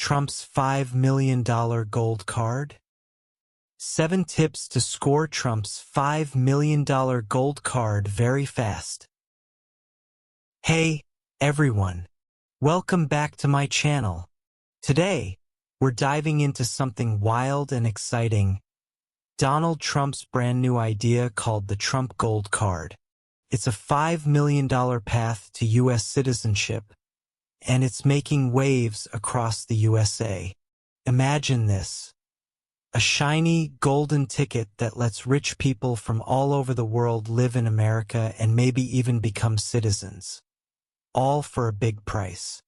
Trump's $5 million gold card? 7 tips to score Trump's $5 million gold card very fast. Hey, everyone. Welcome back to my channel. Today, we're diving into something wild and exciting. Donald Trump's brand new idea called the Trump Gold Card. It's a $5 million path to U.S. citizenship, and it's making waves across the USA. Imagine this. A shiny, golden ticket that lets rich people from all over the world live in America and maybe even become citizens. All for a big price.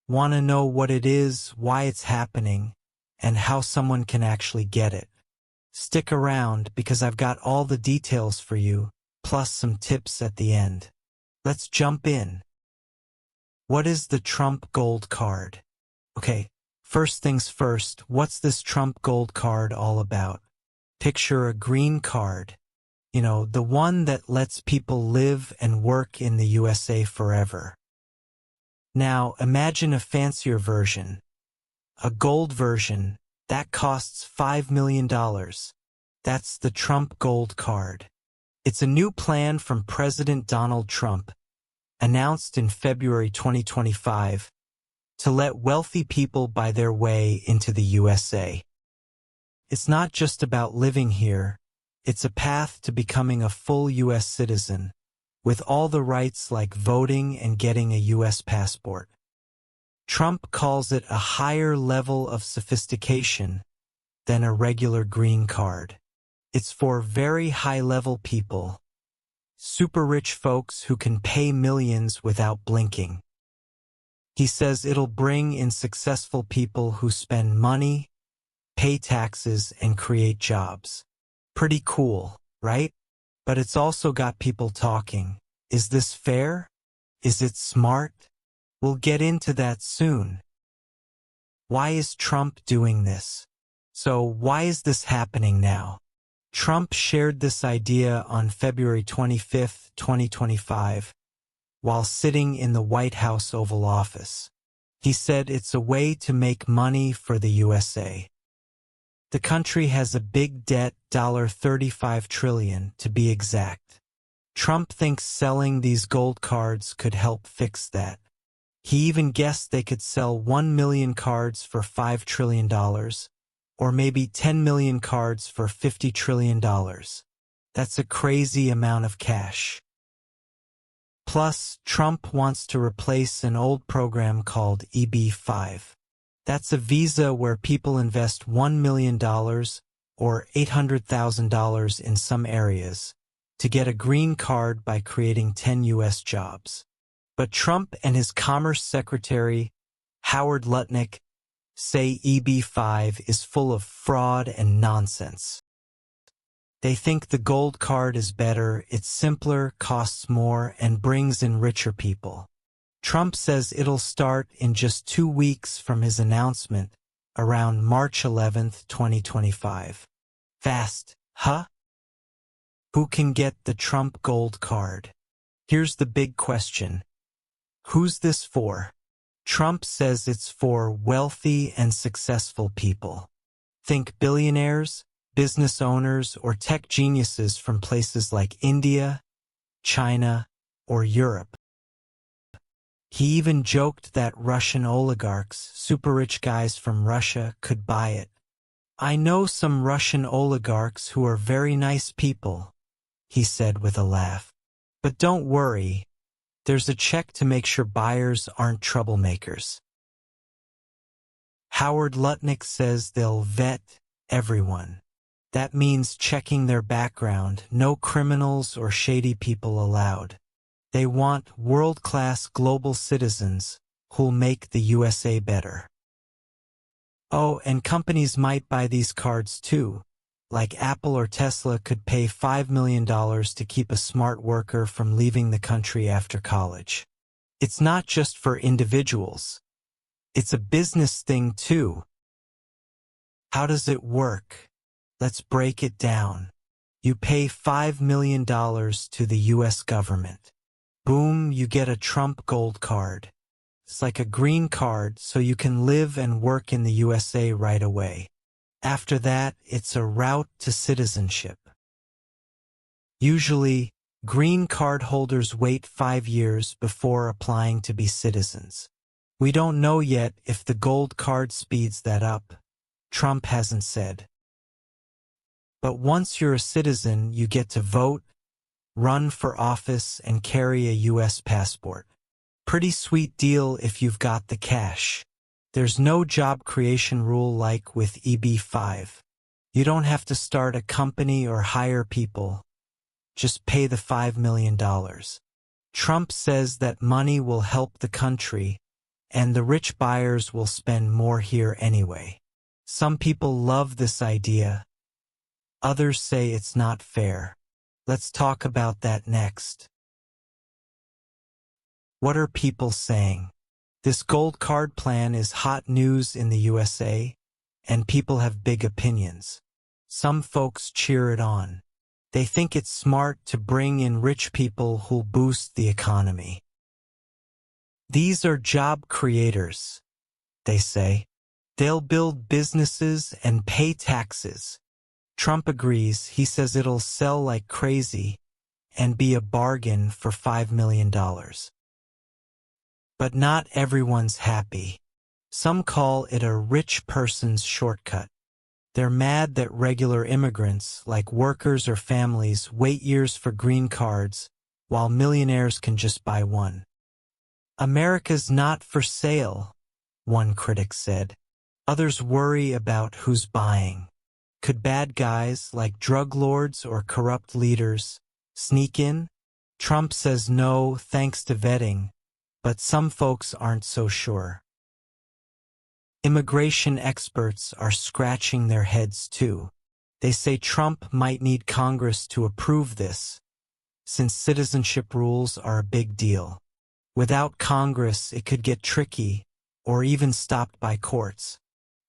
Want to know what it is, why it's happening, and how someone can actually get it? Stick around because I've got all the details for you, plus some tips at the end. Let's jump in. What is the Trump Gold Card? Okay, first things first, what's this Trump Gold Card all about? Picture a green card. The one that lets people live and work in the USA forever. Now, imagine a fancier version. A gold version, that costs $5 million. That's the Trump Gold Card. It's a new plan from President Donald Trump, announced in February 2025, to let wealthy people buy their way into the USA. It's not just about living here, it's a path to becoming a full U.S. citizen, with all the rights like voting and getting a U.S. passport. Trump calls it a higher level of sophistication than a regular green card. It's for very high-level people, super rich folks who can pay millions without blinking. He says it'll bring in successful people who spend money, pay taxes, and create jobs. Pretty cool, right? But it's also got people talking. Is this fair? Is it smart? We'll get into that soon. Why is Trump doing this? So why is this happening now? Trump shared this idea on February 25, 2025, while sitting in the White House Oval Office. He said it's a way to make money for the USA. The country has a big debt, $35 trillion to be exact. Trump thinks selling these gold cards could help fix that. He even guessed they could sell 1 million cards for $5 trillion. Or maybe 10 million cards for $50 trillion. That's a crazy amount of cash. Plus, Trump wants to replace an old program called EB-5. That's a visa where people invest $1 million or $800,000 in some areas to get a green card by creating 10 U.S. jobs. But Trump and his Commerce Secretary, Howard Lutnick, say EB-5 is full of fraud and nonsense. They think the gold card is better, it's simpler, costs more, and brings in richer people. Trump says it'll start in just 2 weeks from his announcement, around March 11, 2025. Fast, huh? Who can get the Trump Gold Card? Here's the big question. Who's this for? Trump says it's for wealthy and successful people. Think billionaires, business owners, or tech geniuses from places like India, China, or Europe. He even joked that Russian oligarchs, super rich guys from Russia, could buy it. I know some Russian oligarchs who are very nice people, he said with a laugh. But don't worry. There's a check to make sure buyers aren't troublemakers. Howard Lutnick says they'll vet everyone. That means checking their background, no criminals or shady people allowed. They want world-class global citizens who'll make the USA better. Oh, and companies might buy these cards too. Like Apple or Tesla could pay $5 million to keep a smart worker from leaving the country after college. It's not just for individuals. It's a business thing too. How does it work? Let's break it down. You pay $5 million to the U.S. government. Boom, you get a Trump Gold Card. It's like a green card so you can live and work in the USA right away. After that, it's a route to citizenship. Usually, green card holders wait 5 years before applying to be citizens. We don't know yet if the gold card speeds that up. Trump hasn't said. But once you're a citizen, you get to vote, run for office, and carry a U.S. passport. Pretty sweet deal if you've got the cash. There's no job creation rule like with EB-5. You don't have to start a company or hire people. Just pay the $5 million. Trump says that money will help the country, and the rich buyers will spend more here anyway. Some people love this idea. Others say it's not fair. Let's talk about that next. What are people saying? This gold card plan is hot news in the USA, and people have big opinions. Some folks cheer it on. They think it's smart to bring in rich people who'll boost the economy. These are job creators, they say. They'll build businesses and pay taxes. Trump agrees. He says it'll sell like crazy and be a bargain for $5 million. But not everyone's happy. Some call it a rich person's shortcut. They're mad that regular immigrants, like workers or families, wait years for green cards, while millionaires can just buy one. America's not for sale, one critic said. Others worry about who's buying. Could bad guys like drug lords or corrupt leaders sneak in? Trump says no, thanks to vetting, but some folks aren't so sure. Immigration experts are scratching their heads too. They say Trump might need Congress to approve this, since citizenship rules are a big deal. Without Congress, it could get tricky, or even stopped by courts.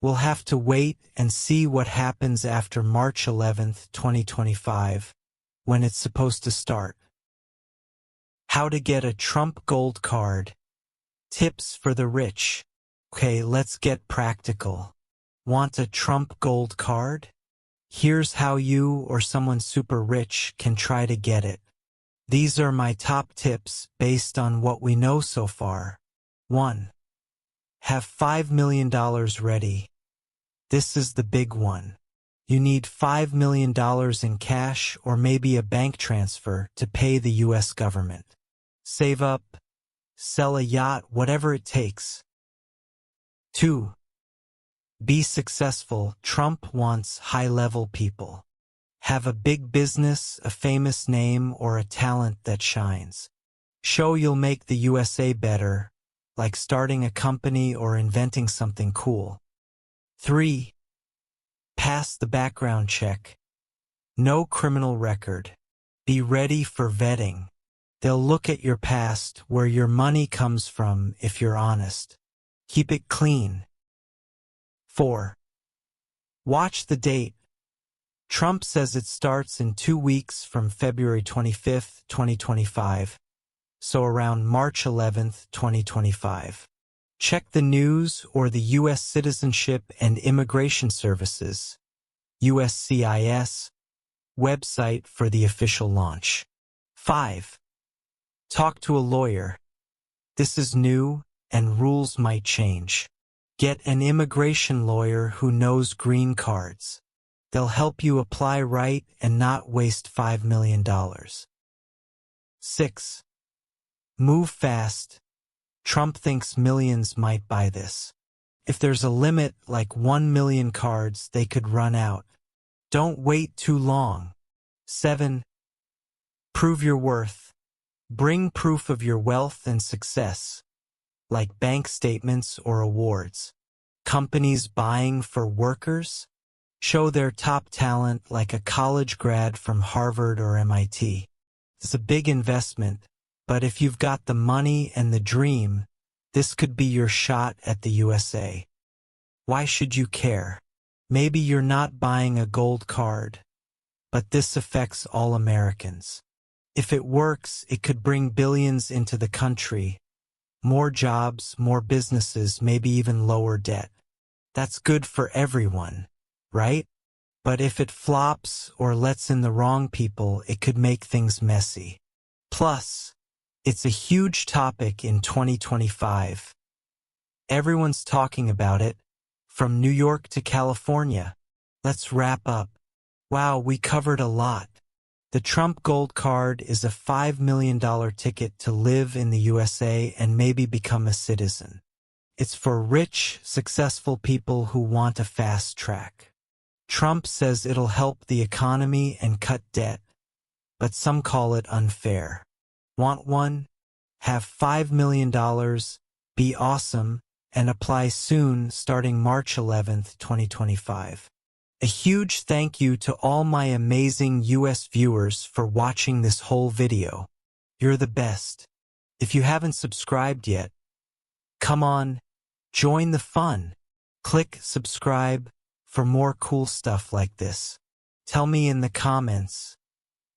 We'll have to wait and see what happens after March 11, 2025, when it's supposed to start. How to get a Trump gold card. Tips for the rich. Okay, let's get practical. Want a Trump gold card? Here's how you or someone super rich can try to get it. These are my top tips based on what we know so far. 1. Have $5 million ready. This is the big one. You need $5 million in cash or maybe a bank transfer to pay the U.S. government. Save up, sell a yacht, whatever it takes. 2. Be successful. Trump wants high-level people. Have a big business, a famous name, or a talent that shines. Show you'll make the USA better, like starting a company or inventing something cool. 3. Pass the background check. No criminal record. Be ready for vetting. They'll look at your past, where your money comes from, if you're honest. Keep it clean. 4. Watch the date. Trump says it starts in 2 weeks from February 25, 2025, so around March 11, 2025. Check the news or the U.S. Citizenship and Immigration Services, USCIS, website for the official launch. 5. Talk to a lawyer. This is new, and rules might change. Get an immigration lawyer who knows green cards. They'll help you apply right and not waste $5 million. 6. Move fast. Trump thinks millions might buy this. If there's a limit, like 1 million cards, they could run out. Don't wait too long. 7. Prove your worth. Bring proof of your wealth and success, like bank statements or awards. Companies buying for workers? Show their top talent, like a college grad from Harvard or MIT. It's a big investment, but if you've got the money and the dream, this could be your shot at the USA. Why should you care? Maybe you're not buying a gold card, but this affects all Americans. If it works, it could bring billions into the country, more jobs, more businesses, maybe even lower debt. That's good for everyone, right? But if it flops or lets in the wrong people, it could make things messy. Plus, it's a huge topic in 2025. Everyone's talking about it, from New York to California. Let's wrap up. Wow, we covered a lot. The Trump Gold Card is a $5 million ticket to live in the USA and maybe become a citizen. It's for rich, successful people who want a fast track. Trump says it'll help the economy and cut debt, but some call it unfair. Want one? Have $5 million, be awesome, and apply soon starting March 11th, 2025. A huge thank you to all my amazing US viewers for watching this whole video. You're the best. If you haven't subscribed yet, come on, join the fun. Click subscribe for more cool stuff like this. Tell me in the comments,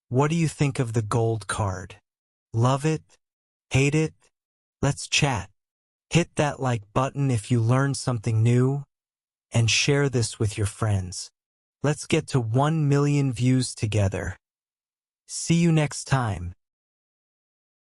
what do you think of the gold card? Love it? Hate it? Let's chat. Hit that like button if you learned something new, and share this with your friends. Let's get to 1 million views together. See you next time.